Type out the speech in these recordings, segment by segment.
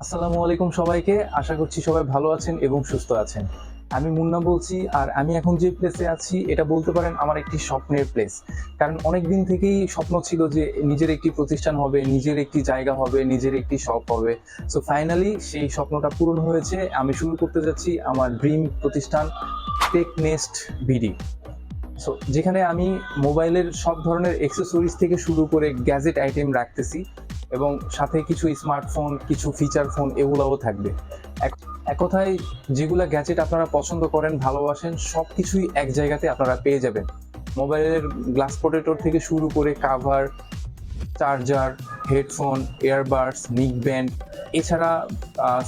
আসসালামু আলাইকুম সবাইকে। আশা করছি সবাই ভালো আছেন এবং সুস্থ আছেন। আমি মুন্না বলছি, আর আমি এখন যে প্লেসে আছি এটা বলতে পারেন আমার একটি স্বপ্নের প্লেস। কারণ অনেকদিন থেকেই স্বপ্ন ছিল যে নিজের একটি প্রতিষ্ঠান হবে, নিজের একটি জায়গা হবে, নিজের একটি শপ হবে। সো ফাইনালি সেই স্বপ্নটা পূরণ হয়েছে। আমি শুরু করতে যাচ্ছি আমার ড্রিম প্রতিষ্ঠান টেক নেস্ট বিডি। সো যেখানে আমি মোবাইলের সব ধরনের অ্যাক্সেসরিজ থেকে শুরু করে গ্যাজেট আইটেম রাখতেছি, এবং সাথে কিছু স্মার্টফোন, কিছু ফিচার ফোন এগুলোও থাকবে। এক কথায় যেগুলো গ্যাজেট আপনারা পছন্দ করেন, ভালোবাসেন, সব কিছুই এক জায়গাতে আপনারা পেয়ে যাবেন। মোবাইলের গ্লাস প্রোটেক্টর থেকে শুরু করে কাভার, চার্জার, হেডফোন, এয়ারবাডস, নিক ব্যান্ড, এছাড়া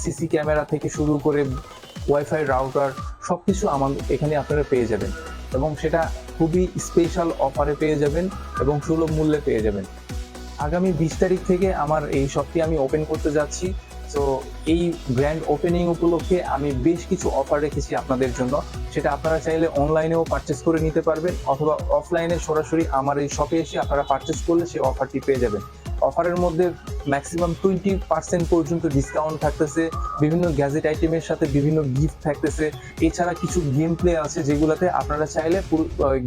সিসি ক্যামেরা থেকে শুরু করে ওয়াইফাই রাউটার, সব কিছু আমাদের এখানে আপনারা পেয়ে যাবেন, এবং সেটা খুবই স্পেশাল অফারে পেয়ে যাবেন এবং সুলভ মূল্যে পেয়ে যাবেন। আগামী 20 তারিখ থেকে আমার এই শপটি আমি ওপেন করতে যাচ্ছি। সো এই গ্র্যান্ড ওপেনিং উপলক্ষে আমি বেশ কিছু অফার রেখেছি আপনাদের জন্য। সেটা আপনারা চাইলে অনলাইনেও পারচেস করে নিতে পারবেন, অথবা অফলাইনে সরাসরি আমার এই শপে এসে আপনারা পারচেস করলে সেই অফারটি পেয়ে যাবেন। অফারের মধ্যে ম্যাক্সিমাম 20% পর্যন্ত ডিসকাউন্ট থাকতেছে, বিভিন্ন গ্যাজেট আইটেমের সাথে বিভিন্ন গিফট থাকতেছে। এছাড়া কিছু গেম প্লে আছে যেগুলোতে আপনারা চাইলে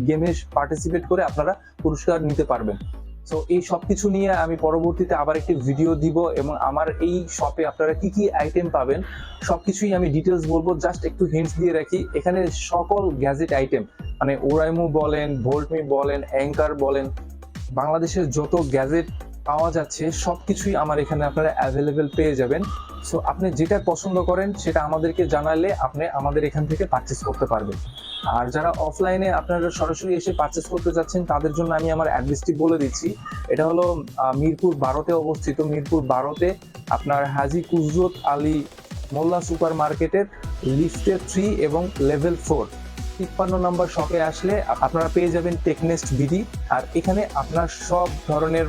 গেমে পার্টিসিপেট করে আপনারা পুরস্কার নিতে পারবেন। সো এই সবকিছু নিয়ে আমি পরবর্তীতে আবার একটি ভিডিও দিব, এবং আমার এই শপে আপনারা কি কি আইটেম পাবেন সবকিছুই আমি ডিটেলস বলবো। জাস্ট একটু হিন্টস দিয়ে রাখি, এখানে সকল গ্যাজেট আইটেম, মানে ওরাইমো বলেন, ভোল্টমি বলেন, অ্যাঙ্কার বলেন, বাংলাদেশের যত গ্যাজেট পাওয়া যাচ্ছে সবকিছুই আমার এখানে আপনারা অ্যাভেলেবেল পেয়ে যাবেন। সো আপনি যেটা পছন্দ করেন সেটা আমাদেরকে জানালে আপনি আমাদের এখান থেকে পারচেস করতে পারবেন। আর যারা অফলাইনে আপনারা সরাসরি এসে পারচেস করতে যাচ্ছেন তাদের জন্য আমি আমার অ্যাড্রেসটি বলে দিচ্ছি। এটা হলো মিরপুর 12-তে অবস্থিত। মিরপুর 12-তে আপনার হাজী কুজরত আলী মোল্লা সুপার মার্কেটের লিফটে 3 এবং লেভেল 4 53 নম্বর শপে আসলে আপনারা পেয়ে যাবেন টেকনেস্ট বিডি। আর এখানে আপনার সব ধরনের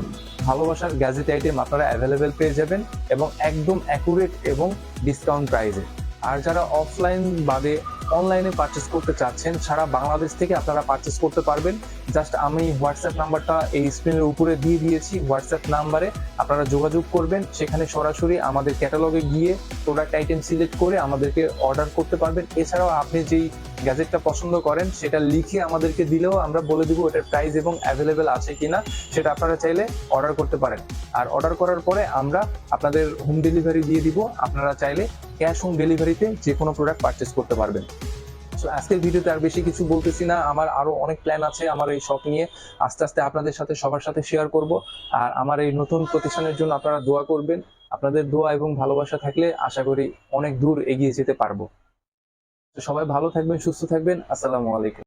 ভালোবাসার গ্যাজেট আইটেম আপনারা অ্যাভেলেবেল পেয়ে যাবেন, এবং একদম অ্যাকুরেট এবং ডিসকাউন্ট প্রাইসে। আর যারা অফলাইন বাদে অনলাইনে পারচেস করতে চাচ্ছেন, সারা বাংলাদেশ থেকে আপনারা পারচেস করতে পারবেন। জাস্ট আমি হোয়াটসঅ্যাপ নাম্বারটা এই স্ক্রিনের উপরে দিয়ে দিয়েছি। হোয়াটসঅ্যাপ নাম্বারে আপনারা যোগাযোগ করবেন, সেখানে সরাসরি আমাদের ক্যাটালগে গিয়ে প্রোডাক্ট আইটেম সিলেক্ট করে আমাদেরকে অর্ডার করতে পারবেন। এছাড়াও আপনি যেই গ্যাজেটটা পছন্দ করেন সেটা লিখে আমাদেরকে দিলেও আমরা বলে দিব এটার প্রাইস এবং অ্যাভেলেবেল আছে কিনা, সেটা আপনারা চাইলে অর্ডার করতে পারেন। আর অর্ডার করার পরে আমরা আপনাদের হোম ডেলিভারি দিয়ে দিব। আপনারা চাইলে ক্যাশ অন ডেলিভারিতে যে কোনো প্রোডাক্ট পারচেস করতে পারবেন। সো আজকের ভিডিওতে আর বেশি কিছু বলতেছি না, আমার আরো অনেক প্ল্যান আছে আমার এই শপ নিয়ে। আস্তে আস্তে আপনাদের সাথে সবার সাথে শেয়ার করব। আর আমার এই নতুন প্রতিষ্ঠানের জন্য আপনারা দোয়া করবেন। আপনাদের দোয়া এবং ভালোবাসা থাকলে আশা করি অনেক দূর এগিয়ে যেতে পারবো। তো সবাই ভালো থাকবেন, সুস্থ থাকবেন। আসসালামু আলাইকুম।